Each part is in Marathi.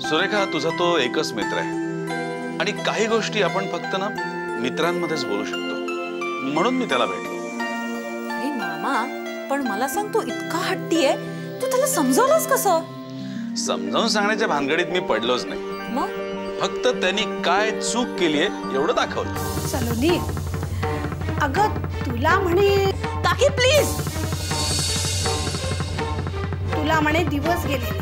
सुरेखा, तुझा तो एकच मित्र आहे आणि काही गोष्टी आपण फक्त ना मित्रांमध्येच बोलू शकतो, म्हणून मी त्याला भेटलो. अरे मामा, पण मला सांग, तू इतका हट्टी आहे, तू त्याला समजावलंस कसं? समजावून सांगण्याच्या भानगडीत मी पडलोच नाही. मग फक्त त्यांनी काय चूक केली आहे एवढं दाखवलं. सलोनी, अगं तुला म्हणे काकी प्लीज, तुला म्हणे दिवस गेलेले.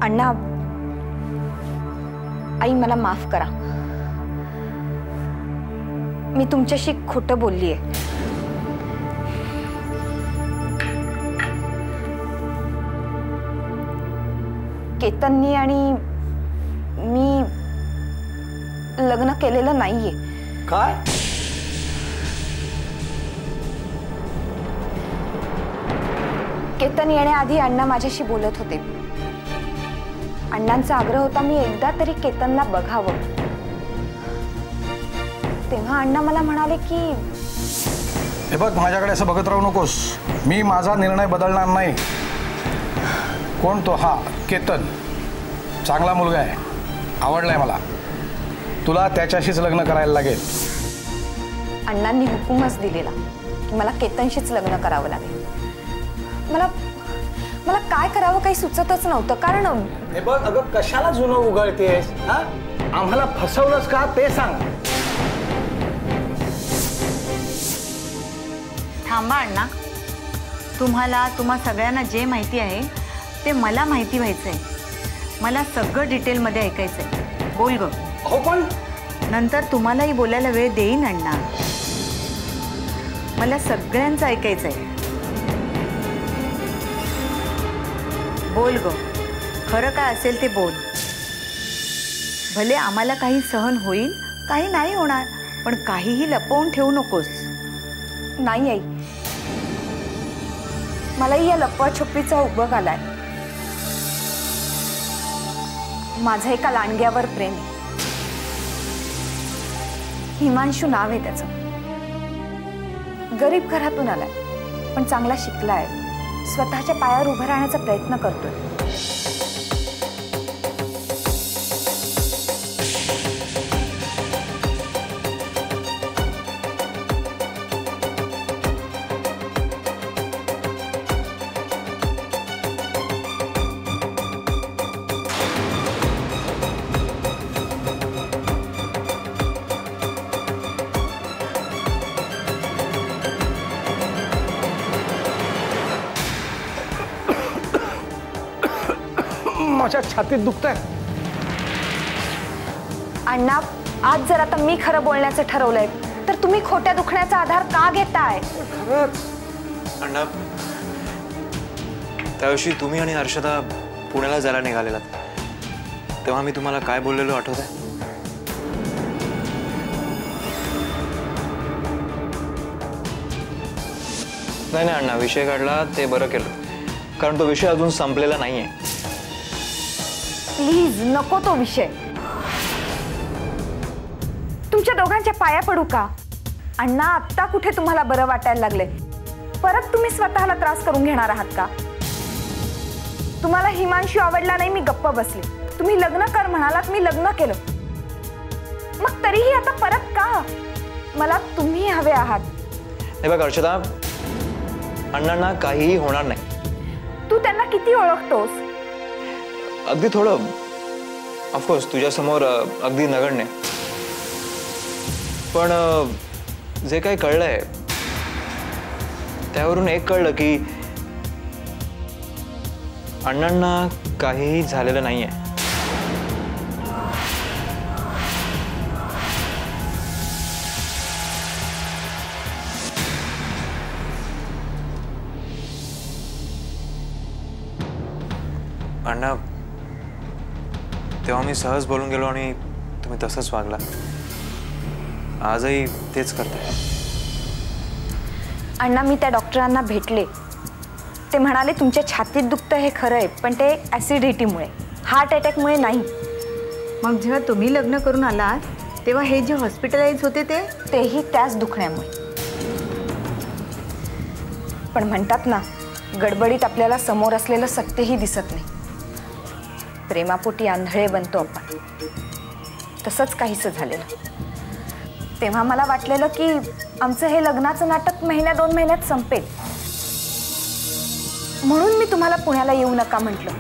अण्णा, आई मला माफ करा, मी तुमच्याशी खोटं बोललीये. केतननी आणि मी लग्न केलेलं नाहीये. काय? केतन येण्याआधी अण्णा माझ्याशी बोलत होते. अण्णांचा आग्रह होता मी एकदा तरी केतनला बघावं. तेव्हा अण्णा मला म्हणाले की हे बघ, माझ्याकडे असं बघत राहू नकोस, मी माझा निर्णय बदलणार नाही. कोण तो? हा केतन, चांगला मुलगा आहे, आवडलाय मला, तुला त्याच्याशीच लग्न करायला लागेल. अण्णांनी हुकूमच दिलेला की मला केतनशीच लग्न करावं लागेल. मला मला काय करावं काही सुचतच नव्हतं. कारण हे बघ अगं, कशाला जुनं उघडतेस? हा, आम्हाला फसवलंस का ते सांग. थांबा अण्णा, तुम्हाला तुम्हा सगळ्यांना जे माहिती आहे ते मला माहिती व्हायचंय. मला सगळं डिटेलमध्ये ऐकायचंय. बोल ग. हो, पण नंतर तुम्हालाही बोलायला वेळ देईन अण्णा. मला सगळ्यांचं ऐकायचंय. बोल ग, खरं काय असेल ते बोल. भले आम्हाला काही सहन होईल, काही नाही होणार, पण काहीही लपवून ठेवू नकोस. नाही आई, मलाही या लपवाछपवीचा उबग आलाय. माझं एका लांडग्यावर प्रेम आहे. हिमांशू नाव आहे त्याचं. गरीब घरातून आलाय, पण चांगला शिकलाय. स्वतःच्या पायावर उभं राहण्याचा प्रयत्न करतोय. माझ्या छातीत दुखतंय. अण्णा, आज जर आता मी खरं बोलण्याचं ठरवलंय तर तुम्ही खोट्या दुखण्याचा आधार का घेताय? खरंच अण्णा, त्या दिवशी तुम्ही आणि हर्षदा पुण्याला जायला निघालेलात, तेव्हा मी तुम्हाला काय बोललेलो आठवतंय? नाही नाही अण्णा, विषय काढला ते बरं केलं, कारण तो विषय अजून संपलेला नाहीये. प्लीज नको तो विषय. तुमच्या दोघांच्या पाया पडू का? अण्णा आत्ता कुठे तुम्हाला बरं वाटायला लागले? परत तुम्ही स्वतःला त्रास करून घेणार आहात का? तुम्हाला हिमांशू आवडला नाही, मी गप्प बसले. तुम्ही लग्न कर म्हणालात, मी लग्न केलं. मग तरीही आता परत का? मला तुम्ही हवे आहात. हे बघ अर्चना, अण्णांना काहीही होणार नाही. तू त्यांना किती ओळखतोस? अगदी थोडं. ऑफकोर्स तुझ्या समोर अगदी नगण्य. पण जे काही कळलंय त्यावरून एक कळलं की अण्णांना काहीही झालेलं नाहीये. अण्णा, तेव्हा मी सहज बोलून गेलो आणि तुम्ही तसंच वागला. आजही तेच करताय. अण्णा, मी त्या डॉक्टरांना भेटले. ते म्हणाले तुमच्या छातीत दुखतं हे खरं आहे, पण ते ॲसिडिटीमुळे, हार्ट अटॅकमुळे नाही. मग जेव्हा तुम्ही लग्न करून आलात तेव्हा हे जे हॉस्पिटलाइज होते तेही त्याच दुखण्यामुळे. पण म्हणतात ना, गडबडीत आपल्याला समोर असलेलं सत्यही दिसत नाही. प्रेमापोटी आंधळे बनतो आपण. तसंच काहीसं झालेलं. तेव्हा मला वाटलेलं की आमचं हे लग्नाचं नाटक महिन्या 2 महिन्यात संपेल. म्हणून मी तुम्हाला पुण्याला येऊ नका म्हटलं.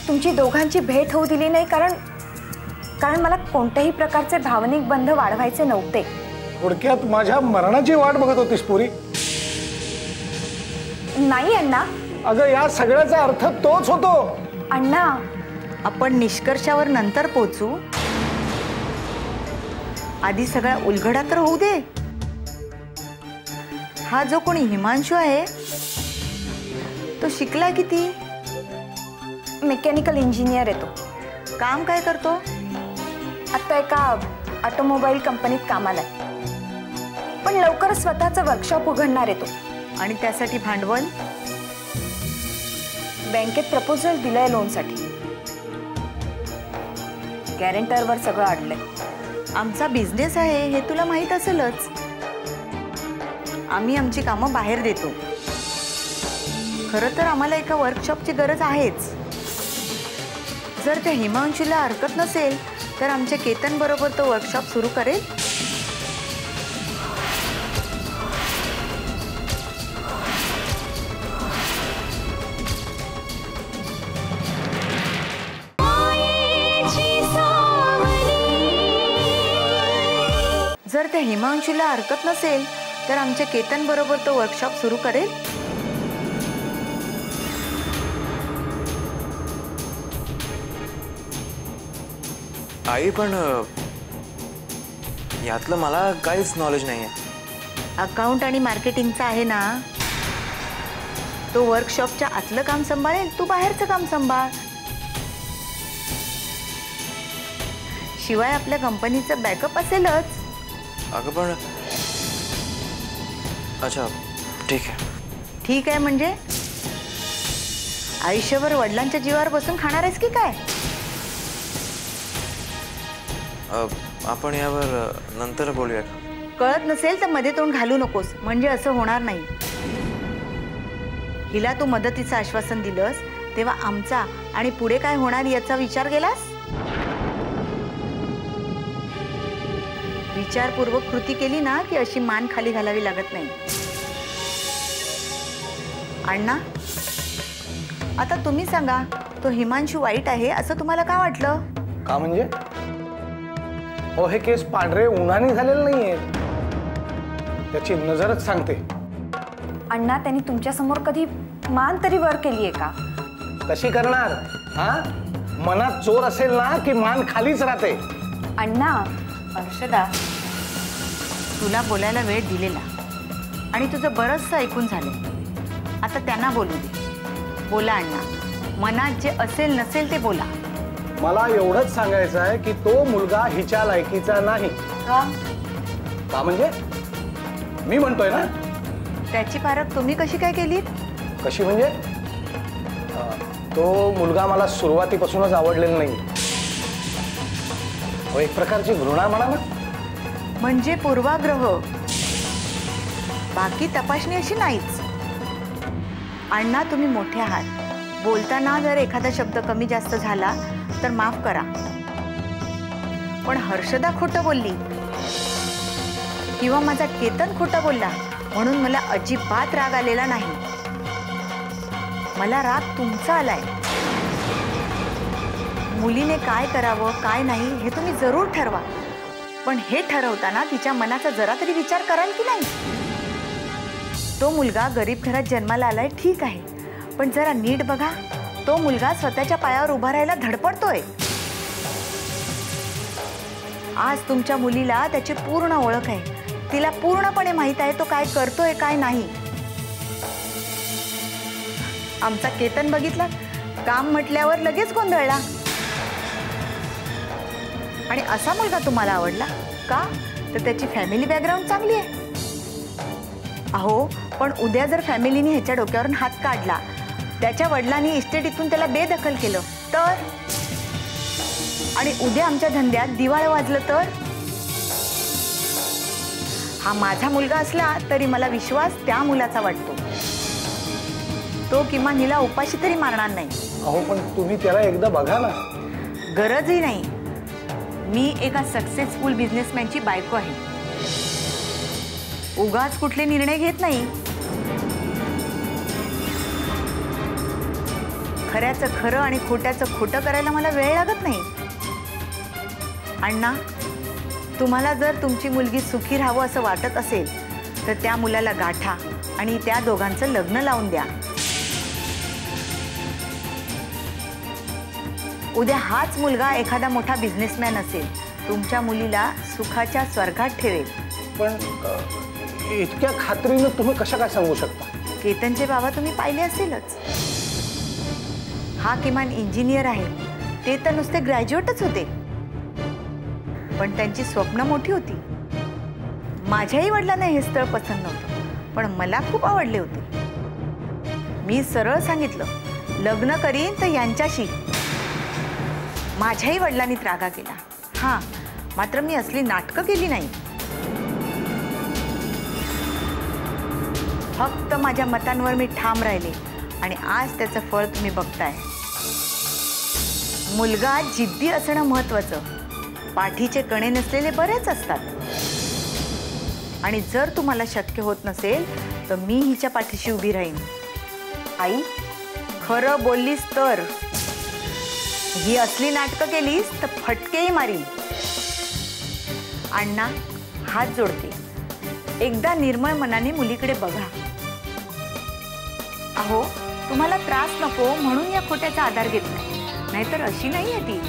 तुमची दोघांची भेट होऊ दिली नाही, कारण मला कोणत्याही प्रकारचे भावनिक बंध वाढवायचे नव्हते. थोडक्यात माझ्या मरणाची वाट बघत होतीस पुरी? नाही अण्णा. अगं, या सगळ्याचा अर्थ तोच होतो. अण्णा, आपण निष्कर्षावर नंतर पोहोचू. आधी सगळा उलगडा तर होऊ दे. हा जो कोणी हिमांशू आहे तो शिकला किती? मेकॅनिकल इंजिनियर आहे तो. काम काय करतो? आता एका ऑटोमोबाईल कंपनीत कामाला आहे, पण लवकरच स्वतःचं वर्कशॉप उघडणार आहे तो. आणि त्यासाठी भांडवल? बँकेत प्रपोजल दिलंय लोनसाठी. गॅरेंटरवर सगळं अडलंय. आमचा बिझनेस आहे हे तुला माहीत असेलच. आम्ही आमची कामं बाहेर देतो. खरं तर आम्हाला एका वर्कशॉपची गरज आहेच. जर त्या हिमांशूला हरकत नसेल तर आमच्या केतन बरोबर तो वर्कशॉप सुरू करेल. जर त्या हिमांशूला हरकत नसेल तर आमच्या केतन बरोबर तो वर्कशॉप सुरू करेल. आई, पण यातलं मला काहीच नॉलेज नाहीये. अकाउंट आणि मार्केटिंगचा आहे ना. तो वर्कशॉपच्या आतलं काम सांभाळेल, तू बाहेरचं काम सांभाळ. शिवाय आपल्या कंपनीचं बॅकअप असेलच. अगं पण अच्छा, ठीक आहे. ठीक आहे म्हणजे आयुष्यभर वडिलांच्या जीवावर बसून खाणार आहेस की काय? आपण यावर नंतर बोलूया. कळत नसेल तर मध्ये तोंड घालू नकोस, म्हणजे असं होणार नाही. हिला तू मदतीचं आश्वासन दिलंस तेव्हा आमचा आणि पुढे काय होणार याचा विचार केलास? विचारपूर्वक कृती केली ना की अशी मान खाली घालावी लागत नाही. अण्णा, आता तुम्ही सांगा, तो हिमांशू वाईट आहे असं तुम्हाला का वाटलं? का म्हणजे? हो, हे केस पांढरे उन्हाने झालेले नाहीये. त्याची नजरच सांगते. अण्णा, त्यांनी तुमच्या समोर कधी मान तरी वर केली आहे का? कशी करणार? हा, मनात चोर असेल ना की मान खालीच राहते. अण्णा. अर्षदा, तुला बोलायला वेळ दिलेला आणि तुझं बरंचसं ऐकून झालं. आता त्यांना बोलू दे. बोला अण्णा, मनात जे असेल नसेल ते बोला. मला एवढंच सांगायचं आहे की तो मुलगा हिच्या लायकीचा नाही. का म्हणजे? मी म्हणतोय ना. त्याची पारख तुम्ही कशी काय केलीत? कशी म्हणजे? तो मुलगा मला सुरुवातीपासूनच आवडलेला नाही. एक प्रकारची घृणा म्हणा ना. म्हणजे पूर्वाग्रह, बाकी तपासणी अशी नाहीच. अण्णा तुम्ही मोठे आहात, बोलताना जर एखादा शब्द कमी जास्त झाला तर माफ करा. पण हर्षदा खोटं बोलली किंवा माझा केतन खोटं बोलला म्हणून मला अजिबात राग आलेला नाही. मला राग तुमचा आलाय. मुलीने काय करावं काय नाही हे तुम्ही जरूर ठरवा, पण हे ठरवताना तिच्या मनाचा जरा तरी विचार कराल की नाही? तो मुलगा गरीब घरात जन्माला आलाय ठीक आहे, पण जरा नीट बघा, तो मुलगा स्वतःच्या पायावर उभा राहायला धडपडतोय. आज तुमच्या मुलीला त्याची पूर्ण ओळख आहे, तिला पूर्णपणे माहित आहे तो काय करतोय काय नाही. आमचा केतन बघितला, काम म्हटल्यावर लगेच गोंधळला. आणि असा मुलगा तुम्हाला आवडला का? तर त्याची फॅमिली बॅकग्राऊंड चांगली आहे. अहो पण उद्या जर फॅमिलीने ह्याच्या डोक्यावरून हात काढला, त्याच्या वडिलांनी इस्टेटीतून त्याला बेदखल केलं तर, आणि उद्या आमच्या धंद्यात दिवाळं वाजलं तर? हा माझा मुलगा असला तरी मला विश्वास त्या मुलाचा वाटतो. तो किमान हिला उपाशी तरी मारणार नाही. अहो पण तुम्ही त्याला एकदा बघा ना. गरजही नाही. मी एका सक्सेसफुल बिझनेसमॅनची बायको आहे. उगाच कुठले निर्णय घेत नाही. खऱ्याचं खरं आणि खोट्याचं खोटं करायला मला वेळ लागत नाही. अण्णा, तुम्हाला जर तुमची मुलगी सुखी राहावं असं वाटत असेल तर त्या मुलाला गाठा आणि त्या दोघांचं लग्न लावून द्या. उद्या हाच मुलगा एखादा मोठा बिझनेसमॅन असेल, तुमच्या मुलीला सुखाच्या स्वर्गात ठेवेल. पण इतक्या खात्रीनं तुम्ही कशा काय सांगू शकता? केतनचे बाबा तुम्ही पाहिले असेलच. हा किमान इंजिनियर आहे, ते तर नुसते ग्रॅज्युएटच होते, पण त्यांची स्वप्न मोठी होती. माझ्याही वडिलांना हे स्थळ पसंत नव्हतं, पण मला खूप आवडले होते. मी सरळ सांगितलं लग्न करीन तर यांच्याशी. माझ्याही वडिलांनी त्रागा केला. हां, मात्र मी असली नाटकं केली नाही. फक्त माझ्या मतांवर मी ठाम राहिले आणि आज त्याचं फळ तुम्ही बघताय. मुलगा जिद्दी असणं महत्त्वाचं. पाठीचे कणे नसलेले बरेच असतात. आणि जर तुम्हाला शक्य होत नसेल तर मी हिच्या पाठीशी उभी राहीन. आई, खरं बोललीस तर. ही असली नाटकं केलीस तर फटकेही मारीन. अण्णा, हात जोडते, एकदा निर्मळ मनाने मुलीकडे बघा. अहो, तुम्हाला त्रास नको म्हणून या खोट्याचा आधार घेत नाही, नाहीतर अशी नाही आहे ती.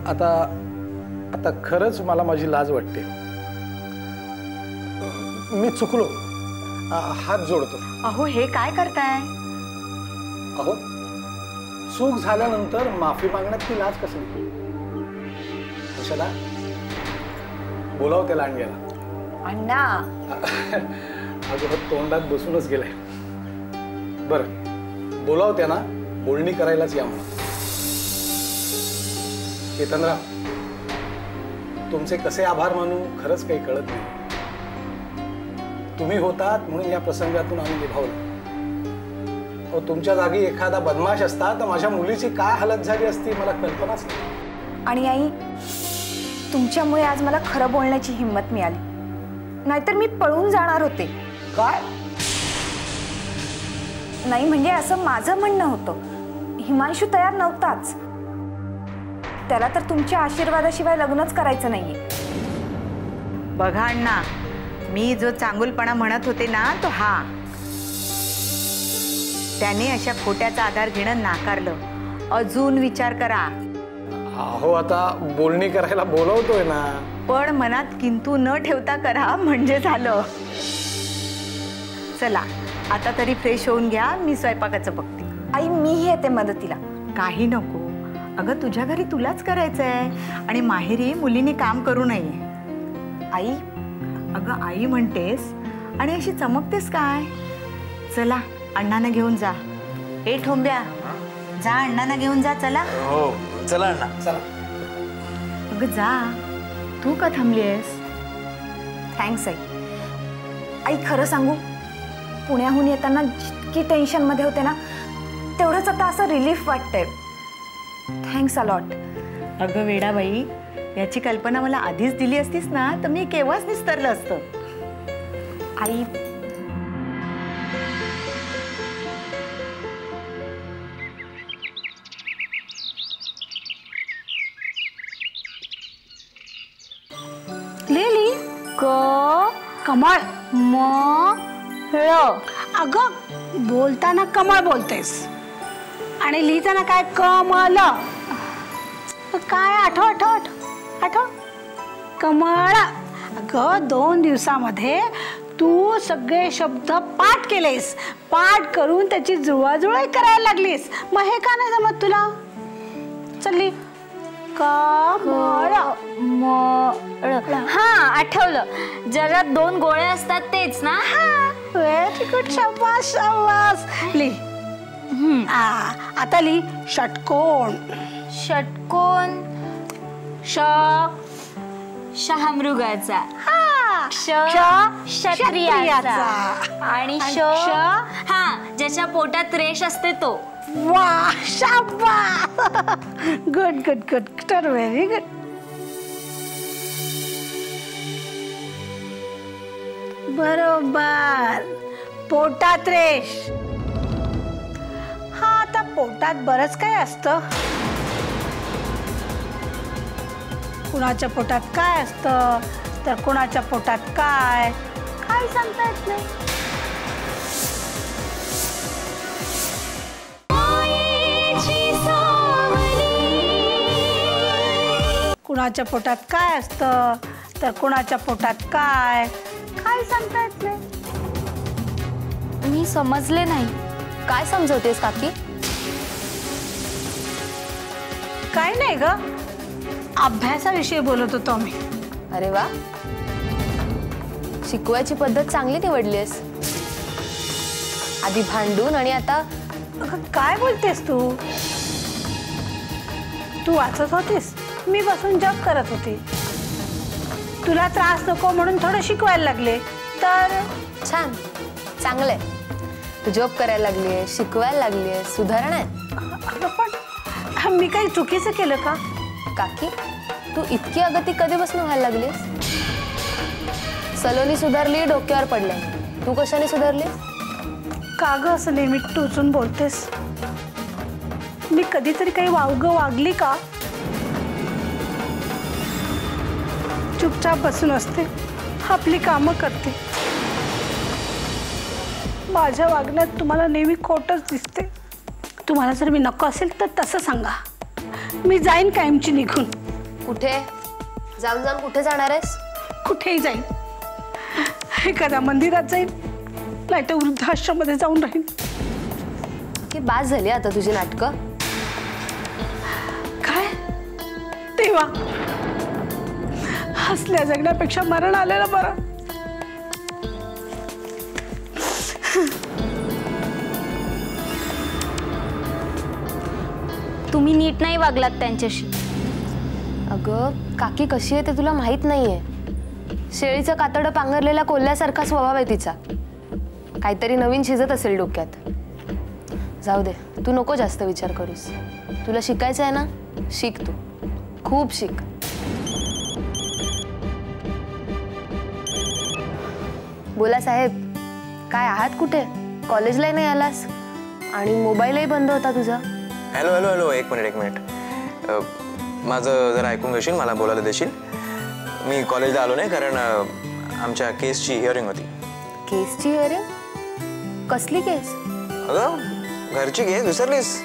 आता आता खरंच मला माझी लाज वाटते. मी चुकलो. हात जोडतो. अहो, हे काय करताय? अहो, चूक झाल्यानंतर माफी मागण्यात ती लाज कसली? हर्षदा, बोलाव त्याला आणण्याला. अण्णा, अगं तोंडात बसूनच गेलाय. बरं, बोलाव त्यांना, बोलणी करायलाच या म्हणा. केतनराव, तुमचे कसे आभार मानू खरंच काही कळत नाही. तुम्ही होतात म्हणून या प्रसंगातून आम्ही निभावलं. तुमच्या जागी एखादा बदमाश असता तर माझ्या मुलीची काय हालत झाली असती मला कल्पनाच नाही. आणि आई, तुमच्यामुळे आज मला खरं बोलण्याची हिंमत मिळाली, नाहीतर मी पळून जाणार होते. काय? नाही म्हणजे असं माझं म्हणणं होतं. हिमांशू तयार नव्हताच. त्याला तर तुमच्या आशीर्वादाशिवाय लग्नच करायचं नाहीये. बघा अण्णा, मी जो चांगुलपणा म्हणत होते ना तो हा. त्याने अशा खोट्याचा आधार घेणं नाकारलं. अजून विचार करा. अहो, आता बोलणी करायला बोलवतोय ना. पण मनात किंतु न ठेवता करा म्हणजे झालं. चला, आता तरी फ्रेश होऊन घ्या, मी स्वयंपाकाचं बघते. आई, मीही येते मदतीला. काही नको. अगं, तुझ्या घरी तुलाच करायचंय आणि माहेरी मुलीने काम करू नये. आई, अगं आई म्हणतेस आणि अशी चमकतेस काय? चला, अण्णांना घेऊन जा. ए ठोंब्या, जा अण्णांना घेऊन जा. चला. हो, चला अण्णा. चला. अगं जा, तू का थांबली आहेस? थँक्स आई. आई खरं सांगू, पुण्याहून येताना जितकी टेन्शनमध्ये होते ना, तेवढंच आता असं रिलीफ वाटतंय. Thanks a lot. अगं वेडाबाई, याची कल्पना मला आधीच दिली असतीस ना तर मी केव्हाच निस्तरलं असतं. आई लिहिली कमळ अगं बोलताना कमळ बोलतेस आणि लिहिताना काय कमल. काय आठव कमळ. अगं 2 दिवसामध्ये तू सगळे शब्द पाठ केलेस. पाठ करून त्याची जुळवाजुळव करायला लागलीस. मग हे का नाही जमत तुला? चल्ली कमळ. हा आठवलं, जगात 2 गोळे असतात तेच ना. Very good. शाबास शाबास. लिह. आता लिह षटकोन. षटकोन. शहामृगाचा. क्षत्रियाचा. आणि हा ज्याच्या पोटात रेष असते तो. वा शाबास. गुड तर व्हेरी गुड. बरोबर. पोटात रेष. हा आता पोटात बरंच काय असतं. कुणाच्या पोटात काय असतं तर कुणाच्या पोटात काय सांगता येत नाही. कुणाच्या पोटात काय असतं तर कुणाच्या पोटात काय सांगता येत नाही. मी समजले नाही, काय समजवतेस काकी? काय नाही ग, अभ्यासाविषयी बोलत होतो आम्ही. अरे वा, शिकवायची पद्धत चांगली निवडलीस. आधी भांडून आणि आता काय बोलतेस तू? तू वाचत होतीस, मी बसून जॉब करत होती. तुला त्रास नको म्हणून थोडं शिकवायला लागले तर. छान, चांगलंय. तू जॉब करायला लागलीये, शिकवायला लागलीये, सुधारणा आहे. पण मी काही चुकीचं केलं का? काकी, तू इतकी अगती कधीपासून व्हायला लागलीस? सलोनी सुधारली, डोक्यावर पडल्या. तू कशाने सुधारली? का ग असं नेहमी टोचून बोलतेस? मी कधीतरी काही वागली का? चुपचाप बसून असते, आपली कामं करते. माझ्या वागण्यात तुम्हाला नेहमी खोटच दिसते. तुम्हाला जर मी नको असेल तर तसं सांगा, मी जाईन कायमची निघून. कुठे जाऊन कुठे जाणार आहेस? कुठेही जाईन. एखाद्या मंदिरात जाईन, नाही तर वृद्धाश्रममध्ये जाऊन राहीन. की बास झाली आता तुझी नाटकं. काय तेव्हा हसल्या जगण्यापेक्षा मरण आलेलं बरं. तुम्ही नीट नाही वागलात त्यांच्याशी. अगं काकी कशी आहे ते तुला माहित नाहीये. शेळीचं कातडं पांघरलेला कोल्ह्यासारखा स्वभाव आहे तिचा. काहीतरी नवीन शिजत असेल डोक्यात. जाऊ दे, तू नको जास्त विचार करूस. तुला शिकायचं आहे ना, शिक. तू खूप शिक. बोला साहेब, काय आहात कुठे? कॉलेजलाही नाही आलास आणि मोबाईलही बंद होता तुझा. हॅलो हॅलो हॅलो, एक मिनिट. माझं जरा ऐकून घेशील, मला बोलायला देशील? मी कॉलेजला आलो नाही कारण आमच्या केसची हिअरिंग होती. केसची हिअरिंग? कसली केस? अगं घरची केस विसरलीस?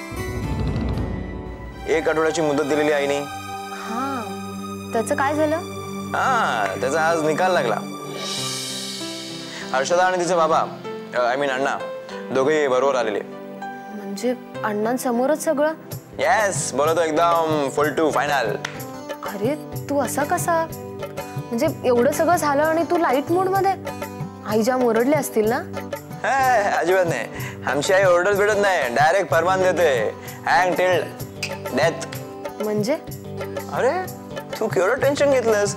1 आठवड्याची मुदत दिलेली आईने. हा, त्याचं काय झालं? हा, त्याचा आज निकाल लागला. हर्षदा आणि तिचे बाबा, आय मीन अण्णा, दोघे बरोबर आलेले. म्हणजे अण्णांसमोरच सगळं? येस, बोलतो एकदम फुल टू फायनल. अरे तू असा कसा? म्हणजे एवढं सगळं झालं आणि तू लाईट मोड मध्ये? आई जाम ओरडले असतील ना? अजिबात नाही, आमची आई ओरडत बिडत नाही, डायरेक्ट फरमान देते, हँग टिल डेथ. म्हणजे? अरे तू केवढं टेन्शन घेतलंस?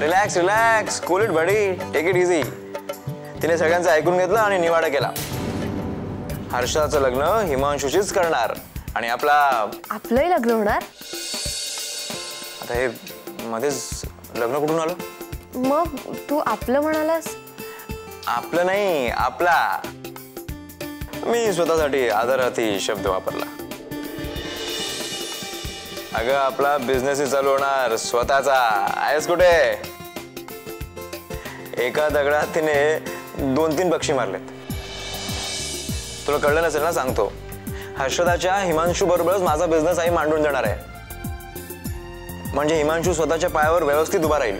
Relax relax, cool it buddy, take it easy. तिने सगळ्यांचं ऐकून घेतलं आणि निवाडा केला. हर्षाचं लग्न हिमांशूशीच करणार आणि आपलंही लग्न होणार. आता हे मध्येच लग्न कुठून आलं? मग तू आपलं म्हणालास? आपलं नाही, आपला. मी स्वतःसाठी आदरार्थी शब्द वापरला. अगं आपला बिझनेसही चालू होणार स्वतःचा. आहेस कुठे? एका दगडात तिने 2-3 पक्षी मारलेत. तुला कळलं नसेल ना, सांगतो. हर्षदाच्या हिमांशू बरोबरच माझा बिझनेस आई मांडून देणार आहे. म्हणजे हिमांशू स्वतःच्या पायावर व्यवस्थित उभा राहील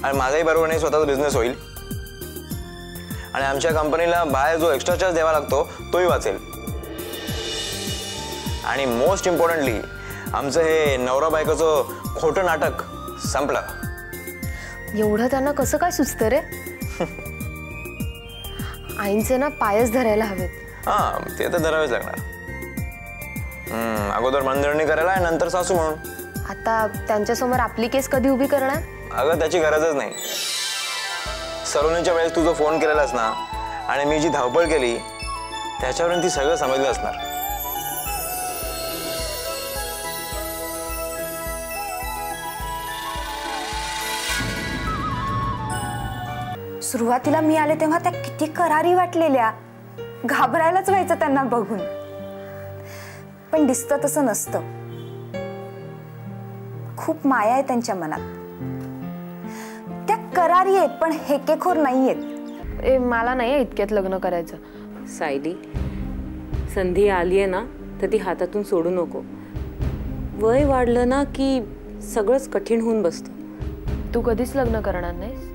आणि माझाही बरोबर नाही स्वतःचा बिझनेस होईल. आणि आमच्या कंपनीला बाहेर जो एक्स्ट्रा चार्ज द्यावा लागतो तोही वाचेल. आणि मोस्ट इम्पॉर्टंटली आमचं हे नवरा बायकोचं खोटं नाटक संपलं. एवढं त्यांना कसं काय सुचतं रे? आईंचे ना पायच धरायला हवेत. हा, ते तर धरावेच लागणार. अगोदर मनधरणी करायला आणि नंतर सासू म्हणून. आता त्यांच्यासमोर आपली केस कधी उभी करणार? अगं त्याची गरजच नाही. सलोनीच्या वेळेस तू जो फोन केलेलास ना आणि मी जी धावपळ केली त्याच्यावरून ती सगळं समजलं असणार. सुरुवातीला मी आले तेव्हा त्या किती करारी वाटलेल्या. घाबरायलाच व्हायचं त्यांना बघून. पण दिसतं तसं नसतं. खूप माया आहे त्यांच्या मनात. त्या करारी आहेत पण हेकेखोर नाहीयेत. मला नाही इतक्यात लग्न करायचं. सायली, संधी आली आहे ना तर ती हातातून सोडू नको. वय वाढलं ना की सगळंच कठीण होऊन बसतं. तू कधीच लग्न करणार नाहीस?